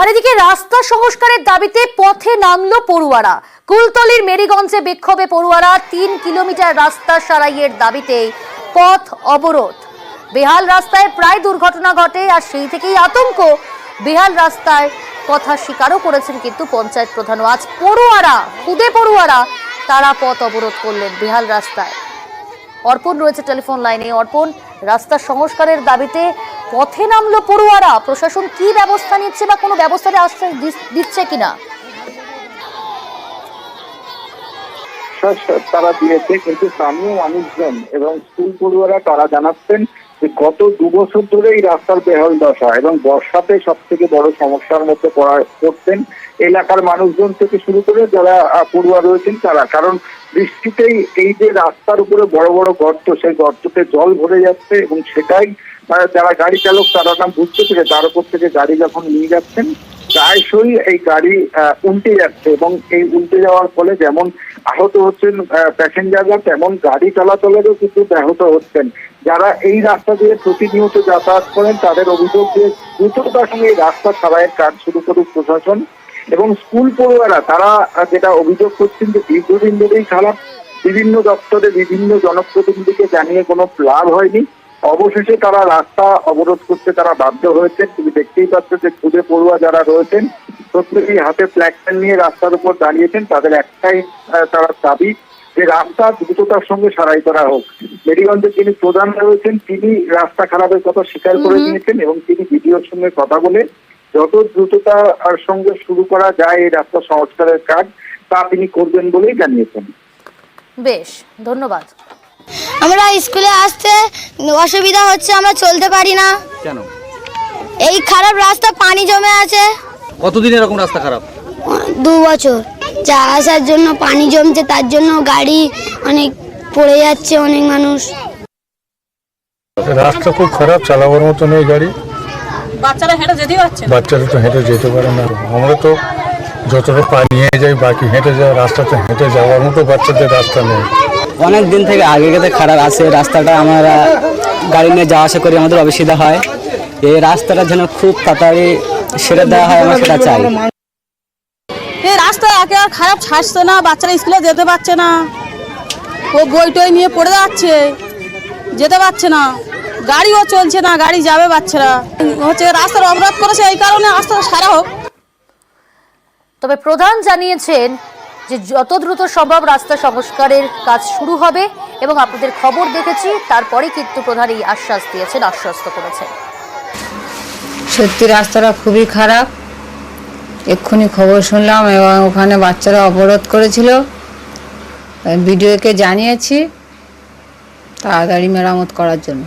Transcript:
আর এদিকে রাস্তা সংস্কারের দাবিতে পথে নামলো পড়ুয়ারা। কুলতলির মেরিগঞ্জে বিক্ষোভে পড়ুয়ারা ৩ কিলোমিটার রাস্তা সারাইয়ের দাবিতে পথ অবরোধ। বেহাল রাস্তায় প্রায় দুর্ঘটনা ঘটে, আর সেই থেকেই আতঙ্ক। বেহাল রাস্তায় কথা স্বীকারও করেছেন কিন্তু পঞ্চায়েত প্রধানও। আজ পড়ুয়ারা, খুদে পড়ুয়ারা, তারা পথ অবরোধ করলেন বেহাল রাস্তায়। অর্পণ রয়েছে টেলিফোন লাইনে। অর্পণ, রাস্তা সংস্কারের দাবিতে পথে নামলো পড়ুয়ারা, প্রশাসন কি ব্যবস্থা নিচ্ছে বা কোনো ব্যবস্থাতে আশ্বাস দিচ্ছে কিনা? তারা দিয়েছে, কিন্তু স্থানীয় মানুষজন এবং স্কুল পড়ুয়ারা তারা জানাচ্ছেন যে গত 2 বছর ধরে এই রাস্তার বেহাল দশা, এবং বর্ষাতে সব থেকে বড় সমস্যার মধ্যে পড়তেন এলাকার মানুষজন থেকে শুরু করে যারা পড়ুয়া রয়েছেন তারা। কারণ বৃষ্টিতেই এই যে রাস্তার উপরে বড় বড় গর্ত, সেই গর্ততে জল ভরে যাচ্ছে, এবং সেটাই যারা গাড়ি চালক তারা না বুঝতে পেরে তার উপর থেকে গাড়ি যখন নিয়ে যাচ্ছেন প্রায়শই এই গাড়ি উল্টে যাচ্ছে, এবং এই উল্টে যাওয়ার ফলে যেমন আহত হচ্ছেন প্যাসেঞ্জাররা, তেমন গাড়ি চলাচলেরও কিন্তু ব্যাহত হচ্ছেন। যারা এই রাস্তা দিয়ে প্রতিনিয়ত যাতায়াত করেন তাদের অভিযোগ যে দ্রুততার সঙ্গে এই রাস্তা সারাইয়ের কাজ শুরু করুক প্রশাসন। এবং স্কুল পড়ুয়ারা তারা যেটা অভিযোগ করছেন যে দীর্ঘদিন ধরেই খারাপ, বিভিন্ন দপ্তরে বিভিন্ন জনপ্রতিনিধিকে জানিয়ে কোনো লাভ হয়নি। অবশেষে তারা রাস্তা অবরোধ করতে তারা বাধ্য হয়েছেন। তুমি দেখতেই পাচ্ছ যে খুদে পড়ুয়া যারা রয়েছেন প্রত্যেকেই হাতে প্ল্যাকার্ড নিয়ে রাস্তার উপর দাঁড়িয়েছেন। তাদের একটাই তারা দাবি যে রাস্তা দ্রুততার সঙ্গে সারাই করা হোক। মেরিগঞ্জের যিনি প্রধান রয়েছেন তিনি রাস্তা খারাপের কথা স্বীকার করে নিয়েছেন, এবং তিনি ভিডিওর সঙ্গে কথা বলে যত দ্রুততার সঙ্গে শুরু করা যায় এই রাস্তা সংস্কারের কাজ তা তিনি করবেন বলেই জানিয়েছেন। বেশ, ধন্যবাদ। আমরা স্কুলে আসতে অসুবিধা হচ্ছে, আমরা চলতে পারি না। কেন? এই খারাপ রাস্তা, পানি জমে আছে। কতদিন এরকম রাস্তা খারাপ? 2 বছর। যা আসার জন্য পানি জমছে, তার জন্য গাড়ি অনেক পড়ে যাচ্ছে, অনেক মানুষ। রাস্তা খুব খারাপ, চালাবার মতো নেই গাড়ি। বাচ্চারা হেঁটে যেতেই পারছে না। বাচ্চারা তো হেঁটে যেতে পারে না। আমরা তো যতটা পা নিয়ে যাই, বাকি হেঁটে যায়, রাস্তাতে হেঁটে যাওয়ার মতো বাচ্চাদের রাস্তা নেই। অনেক দিন থেকে আগে খারাপ আছে রাস্তাটা। আমরা গাড়ি নিয়ে যাওয়া আসা করি, আমাদের অসুবিধা হয়। এই রাস্তাটা যেন খুব তাড়াতাড়ি সেরে দেওয়া হয়, আমরা সেটা চাই। এই রাস্তা একেবারে খারাপ, ছাড়ছে না, বাচ্চারা স্কুলে যেতে পারছে না। ও বই টই নিয়ে পড়ে যাচ্ছে, যেতে পারছে না, গাড়িও চলছে না, গাড়ি যাবে বাচ্চারা। হচ্ছে রাস্তার অবরোধ করেছে, এই কারণে রাস্তাটা সারা হোক। তবে প্রধান জানিয়েছেন যে যত দ্রুত সম্ভব রাস্তা সংস্কারের কাজ শুরু হবে, এবং আপনাদের খবর দেখেছি তারপরে কিন্তু প্রধান এই আশ্বাস দিয়েছেন, আশ্বস্ত করেছেন। সত্যি রাস্তাটা খুবই খারাপ। এক্ষুনি খবর শুনলাম, এবং ওখানে বাচ্চারা অবরোধ করেছিল, বিডিওকে জানিয়েছি তাড়াতাড়ি মেরামত করার জন্য।